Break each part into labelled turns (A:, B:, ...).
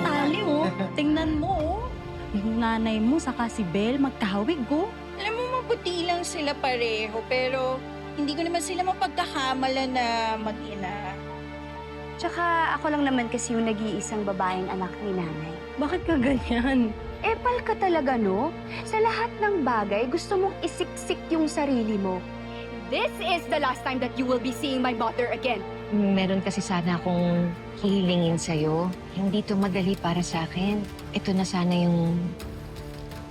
A: Tali, oh. Tingnan mo, oh. Yung nanay mo saka si Belle magkahawig, oh.
B: Alam mo, mabuti lang sila pareho, pero hindi ko naman sila mapagkakamala na mag-ina.
C: Tsaka ako lang naman kasi yung nag-iisang babaeng anak ni nanay.
A: Bakit ka ganyan?
C: Epal ka talaga, no? Sa lahat ng bagay, gusto mong isiksik yung sarili mo. This is the last time that you will be seeing my mother again.
D: Meron kasi sana akong hihilingin sa'yo. Hindi to madali para sa akin. Ito na sana yung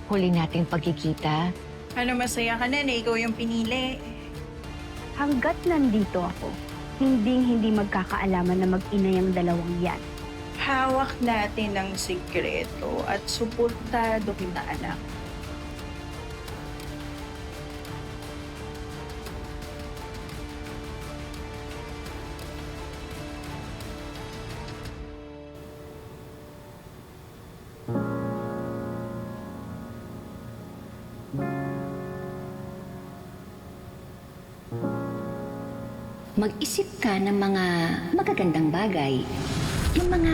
D: huli nating pagkikita.
B: Ano, masaya ka na ikaw yung pinili.
C: Hanggat nandito ako, hindi magkakaalaman na mag-ina yung dalawang yan.
B: Hawak natin ang sikreto at suportado kita, anak.
D: Mag-isip ka ng mga magagandang bagay. Yung mga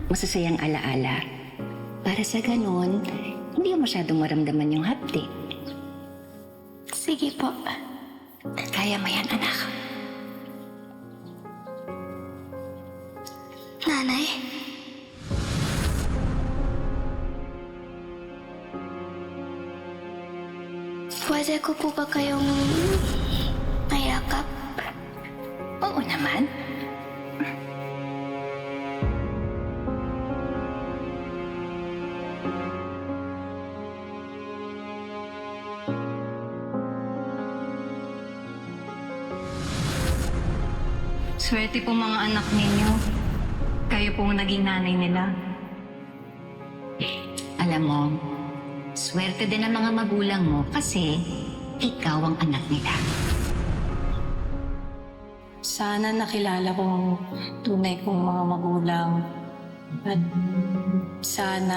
D: masasayang alaala. Para sa ganon, hindi mo masyadong maramdaman yung hapti.
E: Sige po.
D: Kaya mo yan, anak.
E: Nanay? Pwede ko po ba kayong mayakap?
D: Oo naman.
F: Swerte po mga anak ninyo. Kayo po ang naging nanay nila.
D: Alam mo, swerte din ang mga magulang mo kasi ikaw ang anak nila.
F: Sana nakilala ko ang tunay kong mga magulang. At sana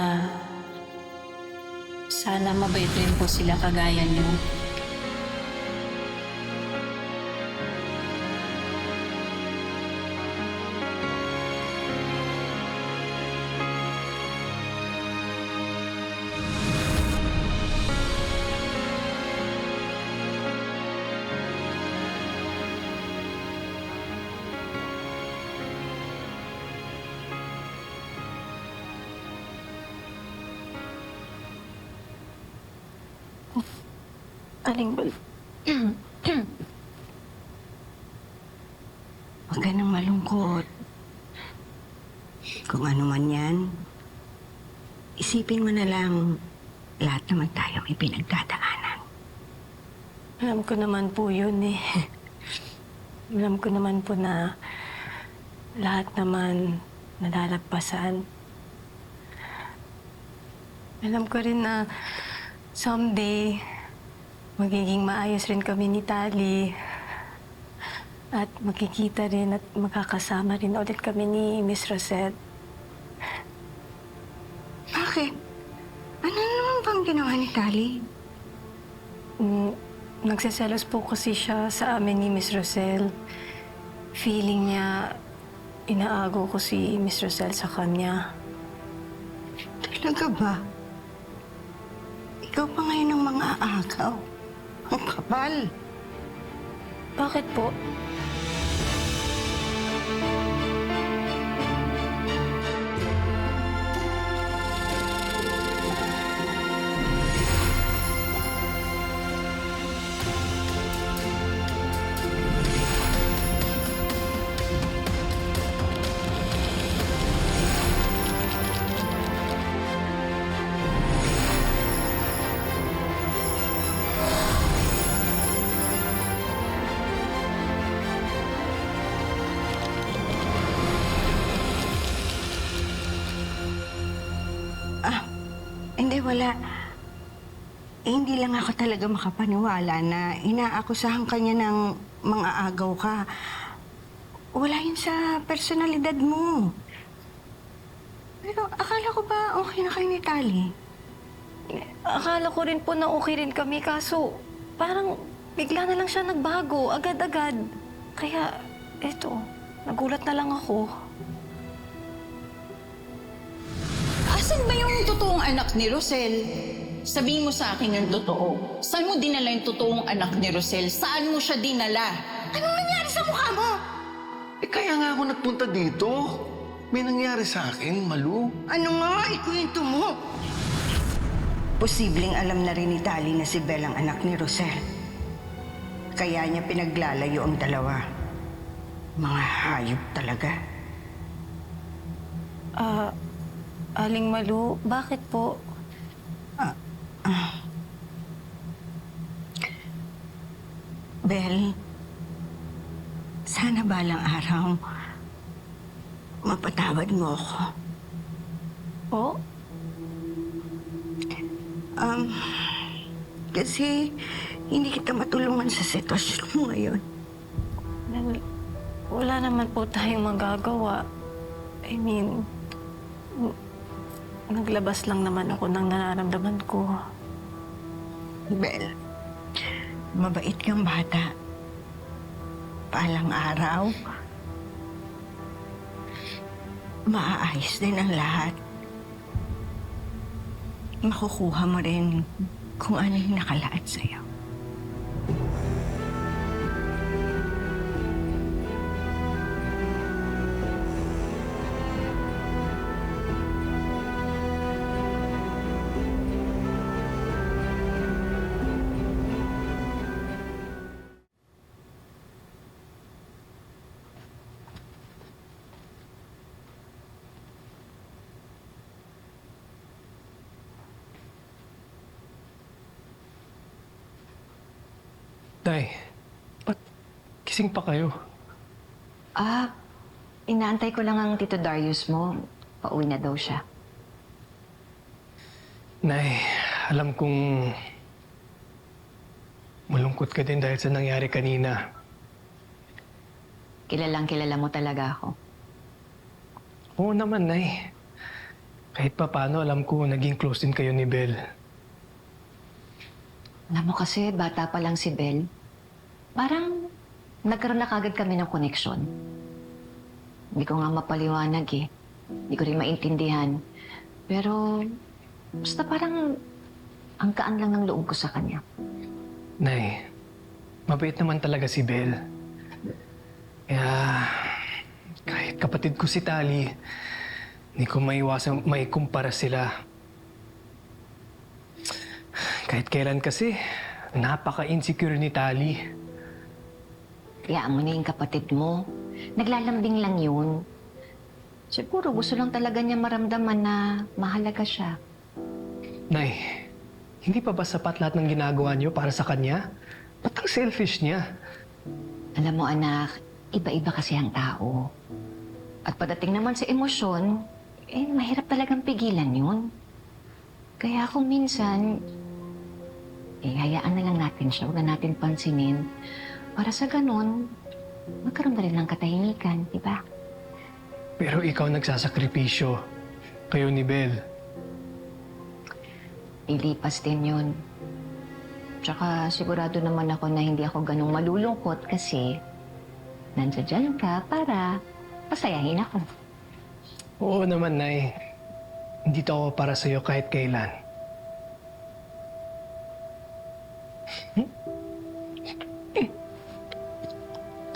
F: mabait rin po sila kagaya niyo.
E: Aling Bal...
G: Huwag ka nang malungkot. Kung ano man yan, isipin mo na lang lahat naman tayo may pinagdadaanan.
F: Alam ko naman po yun eh. Alam ko naman po na lahat naman nalalagpasan. Alam ko rin na someday magiging maayos rin kami ni Tali. At magkikita rin at magkakasama rin ulit kami ni Miss Rosette.
G: Bakit? Ano naman bang ginawa ni Tali?
F: Nagseselos po kasi siya sa amin ni Miss Roselle. Feeling niya, inaagaw ko si Miss Roselle sa kanya.
G: Talaga ba? Ikaw pa ngayon ang mga aagaw. Ang kapal.
F: Bakit po?
G: Hindi, wala. Hindi lang ako talaga makapaniwala na inaakusahan kanya ng mga agaw ka. Wala yun sa personalidad mo. Pero akala ko ba okay na kayo ni Tali?
F: Akala ko rin po na okay rin kami, kaso parang bigla na lang siya nagbago, agad-agad. Kaya, eto, nagulat na lang ako.
B: Asan ba yung totoong anak ni Rosel? Sabihin mo sa akin ang totoo. Saan mo dinala yung totoong anak ni Rosel? Saan mo siya dinala?
G: Anong nangyari sa mukha mo?
H: Kaya nga ako nagpunta dito. May nangyari sa akin, Malu.
G: Ano nga? Ikwento mo. Posibleng alam na rin ni Tali na si Belle ang anak ni Rosel. Kaya niya pinaglalayo ang dalawa. Mga hayop talaga.
F: Aling Malu, bakit po?
G: Belle, sana balang araw mapatawad mo ako.
F: Po?
G: Kasi hindi kita matulungan sa sitwasyon mo ngayon.
F: Wala naman po tayong magagawa. I mean, naglabas lang naman ako ng nararamdaman ko.
G: Belle, mabait kang bata. Palang araw, maaayos din ang lahat. Makukuha mo rin kung ano yung nakalaat sa'yo.
I: Tay, ba't gising pa kayo?
D: Inaantay ko lang ang Tito Darius mo. Pauwi na daw siya.
I: Nay, alam kong malungkot ka din dahil sa nangyari kanina.
D: Kilalang kilala mo talaga ako.
I: Oo naman, Nay. Kahit pa paano, alam ko naging close din kayo ni Belle.
D: Alam mo kasi, bata pa lang si Belle. Parang nagkaroon na kagad kami ng koneksyon. Hindi ko nga mapaliwanag eh. Hindi ko rin maintindihan. Pero basta parang ang kaan lang ng loob ko sa kanya.
I: Nay, mabait naman talaga si Belle. Kaya kahit kapatid ko si Tali, hindi ko maiwasang maikumpara sila. Kahit kailan kasi, napaka-insecure ni Tali.
D: Hayaan mo na yung kapatid mo. Naglalambing lang yun. Siguro gusto lang talaga niya maramdaman na mahalaga siya.
I: Nay, hindi pa ba sapat lahat ng ginagawa niyo para sa kanya? Ba't ang selfish niya?
D: Alam mo anak, iba-iba kasi ang tao. At pagdating naman sa emosyon, mahirap talagang pigilan yun. Kaya kung minsan, hayaan na lang natin siya, huwag na natin pansinin. Para sa ganun, magkaroon na rin ng katahimikan, di ba?
I: Pero ikaw nagsasakripisyo. Kayo ni Belle.
D: Ilipas din yun. Tsaka sigurado naman ako na hindi ako ganung malulungkot kasi nandiyan ka para pasayahin ako.
I: Oo naman, Nay. Dito ako para sa'yo kahit kailan.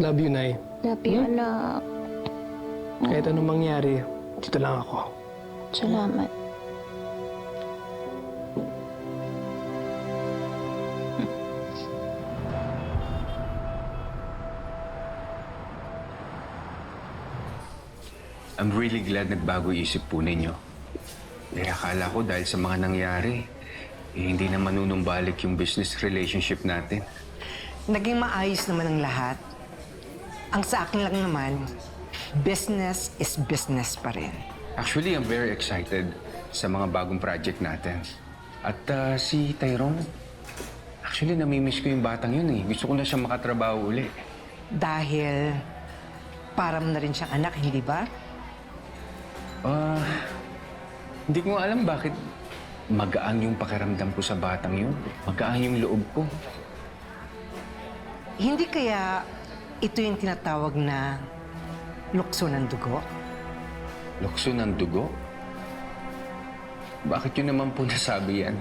I: Love you, Nay.
E: Love you, anak.
I: Kahit anong mangyari, dito lang ako.
E: Salamat.
J: I'm really glad nagbago isip po ninyo. Akala ko dahil sa mga nangyari, hindi na manunumbalik yung business relationship natin.
K: Naging maayos naman ang lahat. Ang sa akin lang naman, business is business pa rin.
J: Actually, I'm very excited sa mga bagong project natin. At si Tyrone, actually namimiss ko yung batang yun eh. Gusto ko na siya makatrabaho uli.
K: Dahil para mo na rin siyang anak, hindi ba?
J: Hindi ko alam bakit magaan yung pakiramdam ko sa batang yun. Magaan yung loob ko.
K: Hindi kaya ito yung tinatawag na lukso ng dugo?
J: Lukso ng dugo? Bakit yun naman po nasabi yan?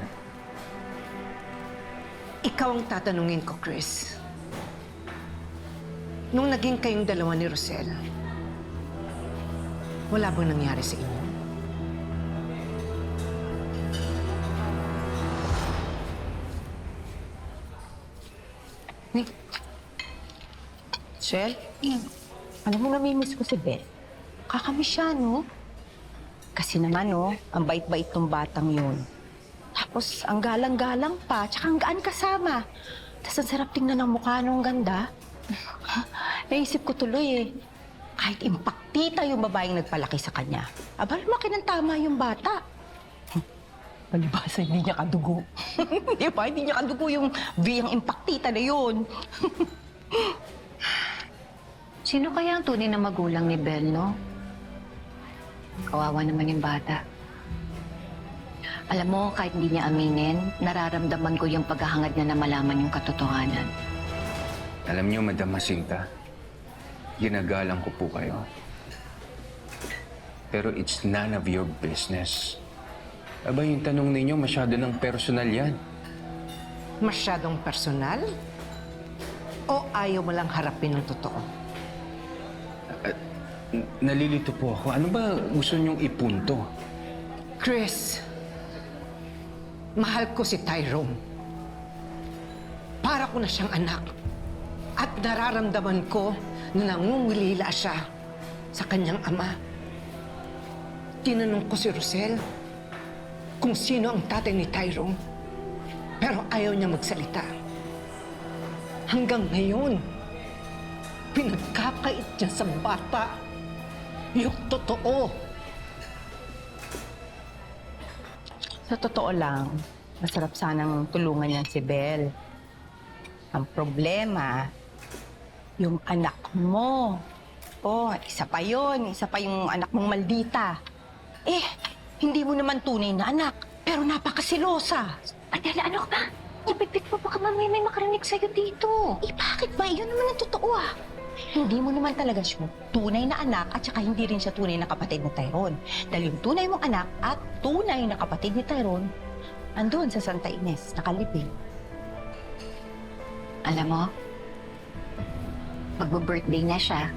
K: Ikaw ang tatanungin ko, Chris. Nung naging kayong dalawa ni Rosel, wala bang nangyari sa inyo?
L: Shell? Alam mo, namimiss ko si Belle. Kakamiss siya, no? Kasi naman, no, ang bait-bait tong batang yun. Tapos, ang galang-galang pa, tsaka ang gaan kasama. Tapos, ang sarap tingnan ng mukha nung ganda. Naisip ko tuloy, eh. Kahit impaktita yung babaeng nagpalaki sa kanya, aba, lumaki ng tama yung bata. Palibasa, hindi niya kadugo. Di ba? Hindi niya kadugo yung biyang impaktita na yun.
D: Sino kaya ang tunay na magulang ni Belle, no? Kawawa naman yung bata. Alam mo, kahit hindi niya aminin, nararamdaman ko yung paghahangad niya na malaman yung katotohanan.
J: Alam niyo, Madam Jacinta, ginagalang ko po kayo. Pero it's none of your business. Aba, yung tanong ninyo, masyado ng personal yan.
K: Masyadong personal? O ayaw mo lang harapin ng totoo?
J: Nalilito po ako. Ano ba gusto niyong ipunto?
K: Chris, mahal ko si Tyrone. Para ko na siyang anak. At nararamdaman ko na nangungulila siya sa kanyang ama. Tinanong ko si Rosel kung sino ang tatay ni Tyrone. Pero ayaw niya magsalita. Hanggang ngayon, pinagkakait niya sa bata yung totoo.
L: Sa totoo lang, masarap sanang tulungan niyan si Belle. Ang problema, yung anak mo. Oh, isa pa yon, isa pa yung anak mong maldita. Eh, hindi mo naman tunay na anak, pero napakasilosa.
D: Adela, ano ka ba? Ipipit mo baka mamaya may makarinig sa'yo dito.
L: Eh, bakit ba? Yun naman ang totoo ah. Hindi mo naman talaga siya tunay na anak at saka hindi rin siya tunay na kapatid ni Tyrone. Dahil yung tunay mong anak at tunay na kapatid ni Tyrone, andun sa Santa Ines, nakalibing.
D: Alam mo, magbo-birthday na siya.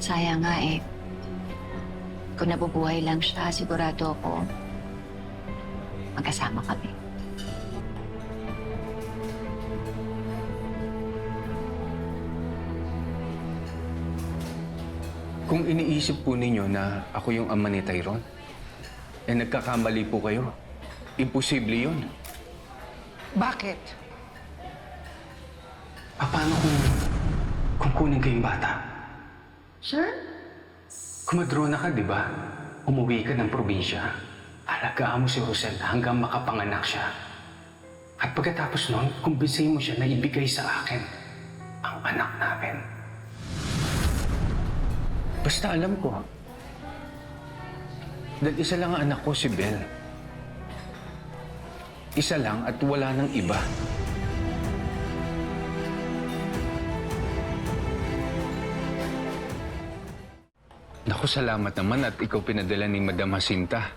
D: Sayang nga eh. Kung nabubuhay lang siya, sigurado ako magkasama kami.
J: Kung iniisip po ninyo na ako yung ama ni Tyrone, eh nagkakamali po kayo. Imposible yun.
K: Bakit?
J: Paano kung kunin kayong bata?
D: Sure?
J: Kumadrona ka, di ba? Umuwi ka ng probinsya. Alagaan mo si Rosel hanggang makapanganak siya. At pagkatapos nun, kumbinsihin mo siya na ibigay sa akin ang anak namin. Basta alam ko, dahil isa lang ang anak ko, si Belle. Isa lang at wala nang iba. Naku, salamat naman at ikaw pinadala ni Madam Jacinta.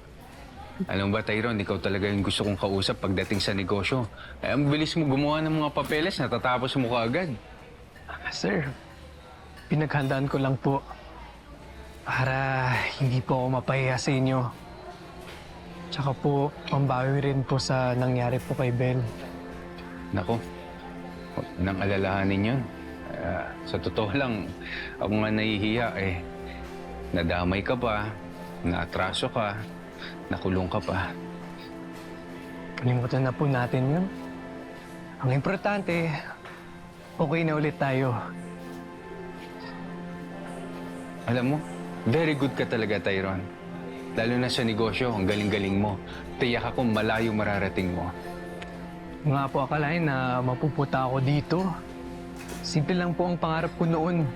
J: Alam ba, Tyrone, ikaw talaga yung gusto kong kausap pagdating sa negosyo. Eh, ang bilis mo gumawa ng mga papeles, natatapos mo kaagad.
I: Sir, pinaghandaan ko lang po para hindi po ako mapahiya sa inyo. Tsaka po, pambawi rin po sa nangyari po kay Belle.
J: Naku, huwag nang alalahanin yun. Sa totoo lang, ako nga nahihiya eh. Nadamay ka pa, naatraso ka, nakulong ka pa.
I: Kalimutan na po natin yun. Ang importante, okay na ulit tayo.
J: Alam mo, very good ka talaga, Tyrone. Lalo na sa negosyo, ang galing-galing mo. Tiyak ako malayo mararating mo.
I: Nga po akalain na mapupunta ako dito. Simple lang po ang pangarap ko noon.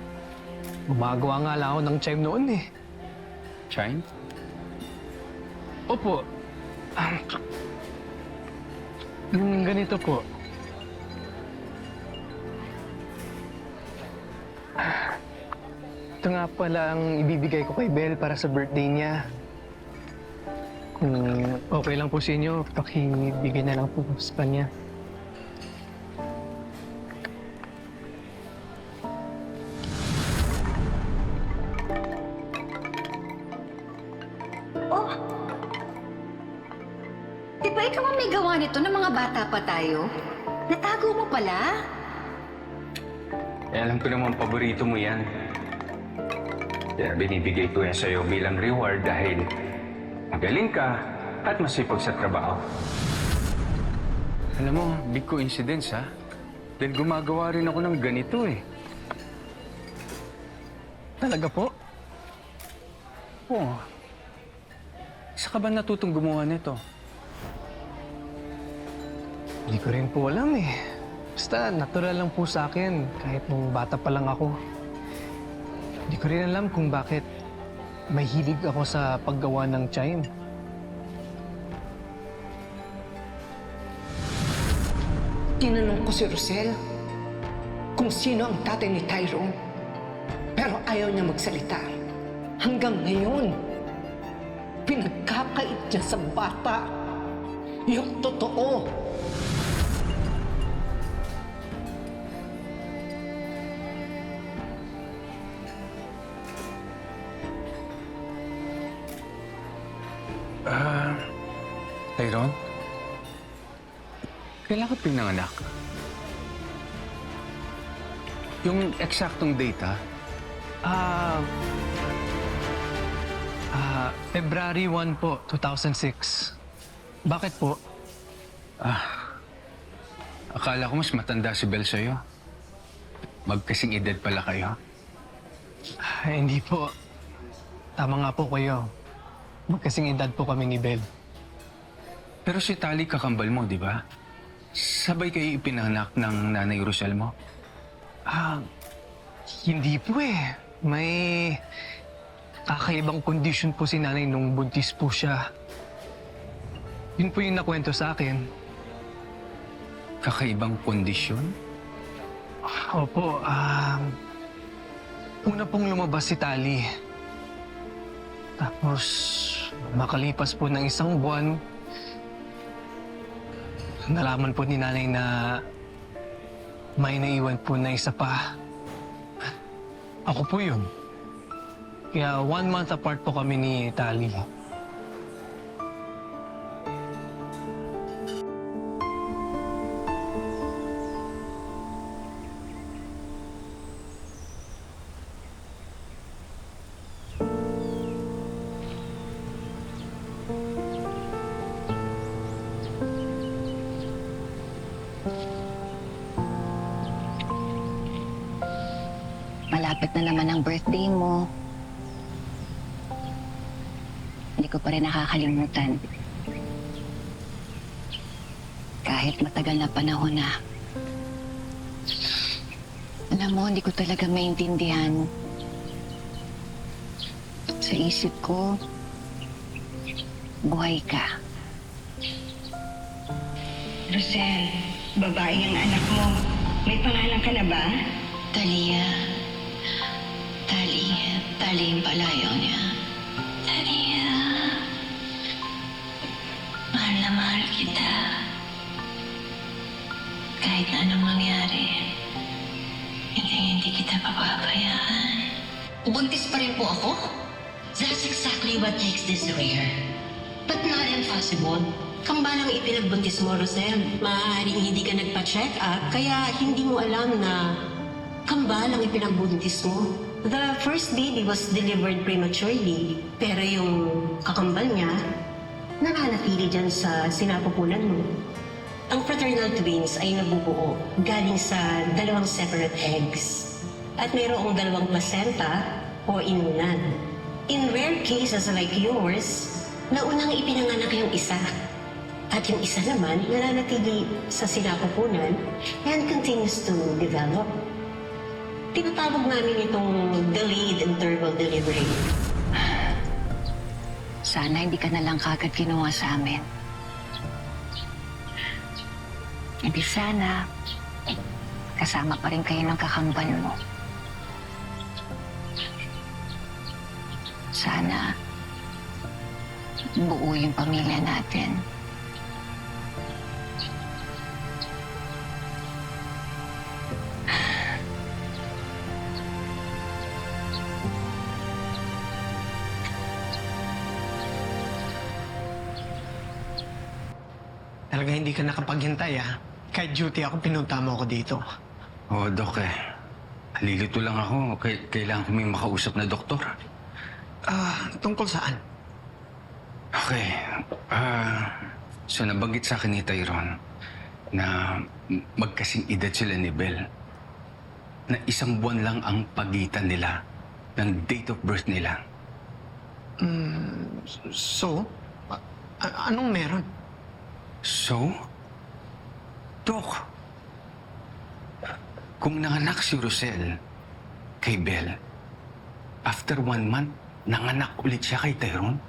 I: Gumagawa nga lang ako ng chime noon eh.
J: Chime?
I: Opo. Yung ganito po. Ito nga pala ang ibibigay ko kay Belle para sa birthday niya. Kung okay lang po sa inyo, pakibigay na lang po sa kanya.
D: Oh! Di ba ikaw ang may gawa nito ng mga bata pa tayo? Natago mo pala?
J: Eh, alam ko naman paborito mo yan. Kaya binibigay ko yan sa'yo bilang reward dahil magaling ka at masipag sa trabaho. Alam mo, big coincidence ha? Dahil gumagawa rin ako ng ganito eh.
I: Talaga po?
J: Oo. Saan ka ba natutong gumawa nito?
I: Hindi ko rin po alam eh. Basta natural lang po sa akin kahit nung bata pa lang ako. Hindi ko rin alam kung bakit may hilig ako sa paggawa ng chime.
K: Tinanong ko si Rosel kung sino ang tatay ni Tyrone. Pero ayaw niya magsalita. Hanggang ngayon, pinagkakait niya sa bata. Yung totoo.
J: Tyrone? Kailan ka pinanganak? Yung eksaktong date, ha?
I: February 1 po, 2006. Bakit po?
J: Akala ko mas matanda si Belle sa'yo. Magkasing edad pala kayo.
I: Hindi po. Tama nga po kayo. Magkasing edad po kami ni Belle.
J: Pero si Tali kakambal mo, di ba? Sabay kayo ipinanganak ng nanay Rosel mo?
I: Hindi po eh. May kakaibang kondisyon po si nanay nung buntis po siya. Yun po yung nakwento sa akin.
J: Kakaibang kondisyon?
I: Opo, una pong lumabas si Tali. Tapos, makalipas po ng isang buwan, nalaman po ni nanay na may naiwan po na isa pa. Ako po yun. Kaya 1 month apart po kami ni Tali.
D: Malapit na naman ang birthday mo. Hindi ko pa rin nakakalimutan. Kahit matagal na panahon na. Alam mo, hindi ko talaga maintindihan. Sa isip ko, buhay ka.
G: Rosel, babae ang anak mo. May pangalan ka na ba?
D: Talia. Tali yung palayaw niya. Talia. Mahal na mahal kita. Kahit na anong mangyari, hindi kita papabayaan.
M: Buntis pa rin po ako? That's exactly what makes this rare. But not impossible. Kambalang ipinagbuntis mo, Rosel. Maaaring hindi ka nagpa-check up, kaya hindi mo alam na kambalang ipinagbuntis mo. The first baby was delivered prematurely, pero yung kakambal niya, nananatili dyan sa sinapupunan mo. Ang fraternal twins ay nabubuo galing sa 2 separate eggs at mayroong 2 placenta o inunan. In rare cases like yours, naunang ipinanganak yung isa at yung isa naman nananatili sa sinapupunan and continues to develop. Tinatawag namin itong delayed interval delivery.
D: Sana hindi ka na lang kagad kinuha sa amin. Hindi sana kasama pa rin kayo ng kakambal mo. Sana buo yung pamilya natin.
I: Talaga hindi ka nakapaghintay, ah. Kahit duty ako, pinunta mo ako dito.
J: Oo, Dok eh. Nalilito lang ako. Kailangan ko may makausap na doktor.
I: Tungkol saan?
J: Okay. So nabanggit sa akin ni Tyrone na magkasing edad sila ni Belle. Na 1 buwan lang ang pagitan nila ng date of birth nila.
I: So? Anong meron?
J: So? Dok, kung nanganak si Rosel kay Belle, after 1 month, nanganak ulit siya kay Tyrone?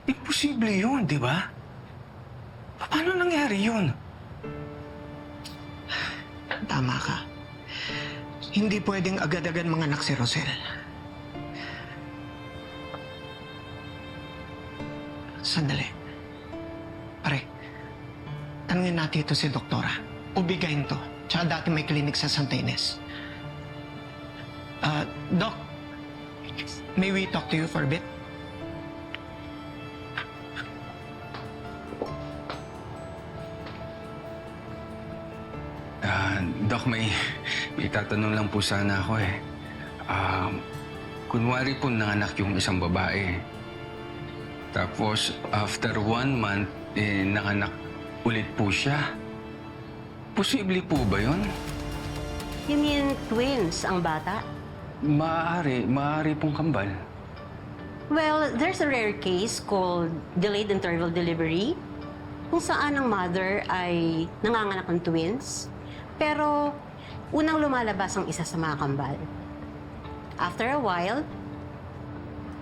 J: Imposible yun, di ba? Paano nangyari yun?
I: Tama ka. Hindi pwedeng agad-agad manganak si Rosel. Sandali. Pare, tanungin natin ito si Doktora. Ubigayin to. Tsaka dati may klinik sa Santa Ines. Doc, may we talk to you for a bit?
J: Doc, may tatanong lang po sana ako eh. Kunwari po nanganak yung isang babae. Tapos, after 1 month, nanganak ulit po siya. Posible po ba yun?
M: You mean twins ang bata?
J: Maaari pong kambal.
M: Well, there's a rare case called delayed interval delivery kung saan ang mother ay nanganganak ng twins pero unang lumalabas ang isa sa mga kambal. After a while,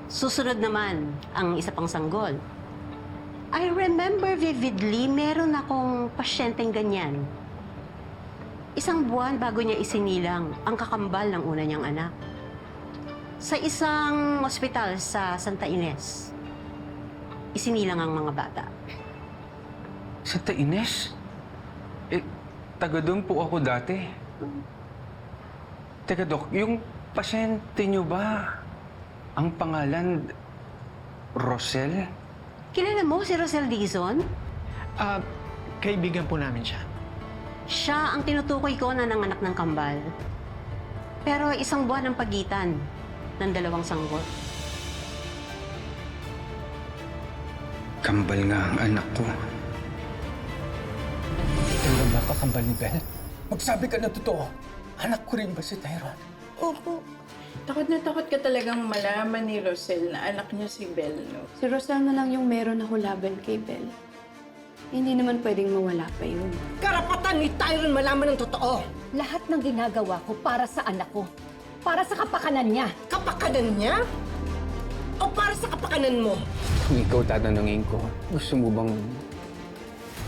M: susunod naman ang isa pang sanggol. I remember vividly, meron akong pasyenteng ganyan. 1 buwan bago niya isinilang ang kakambal ng una niyang anak. Sa isang ospital sa Santa Ines, isinilang ang mga bata.
J: Santa Ines? Taga doon po ako dati. Teka, Dok, yung pasyente niyo ba, ang pangalan, Rosel?
M: Kilala mo si Rosel Dizon?
I: Kaibigan po namin siya.
M: Siya ang tinutukoy ko na nanganak ng kambal. Pero 1 buwan ang pagitan ng 2 sanggol.
J: Kambal nga ang anak ko.
N: Ikaw ba kakambal ni Belle? Magsabi ka na totoo. Anak ko rin ba si Tyrone?
B: Opo. Takot na takot ka talagang malaman ni Rosel na anak niya si Belle, no?
O: Si Rosel na lang yung meron ako laban kay Belle. Hindi naman pwedeng mawala pa yun.
K: Karapatan ni Tyrone malaman ng totoo.
L: Lahat ng ginagawa ko para sa anak ko. Para sa kapakanan niya.
K: Kapakanan niya? O para sa kapakanan mo?
J: Kung ikaw tatanungin ko, gusto mo bang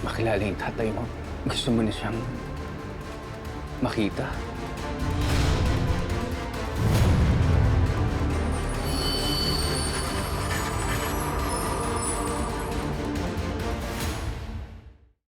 J: makilala yung tatay mo? Gusto mo na siyang makita?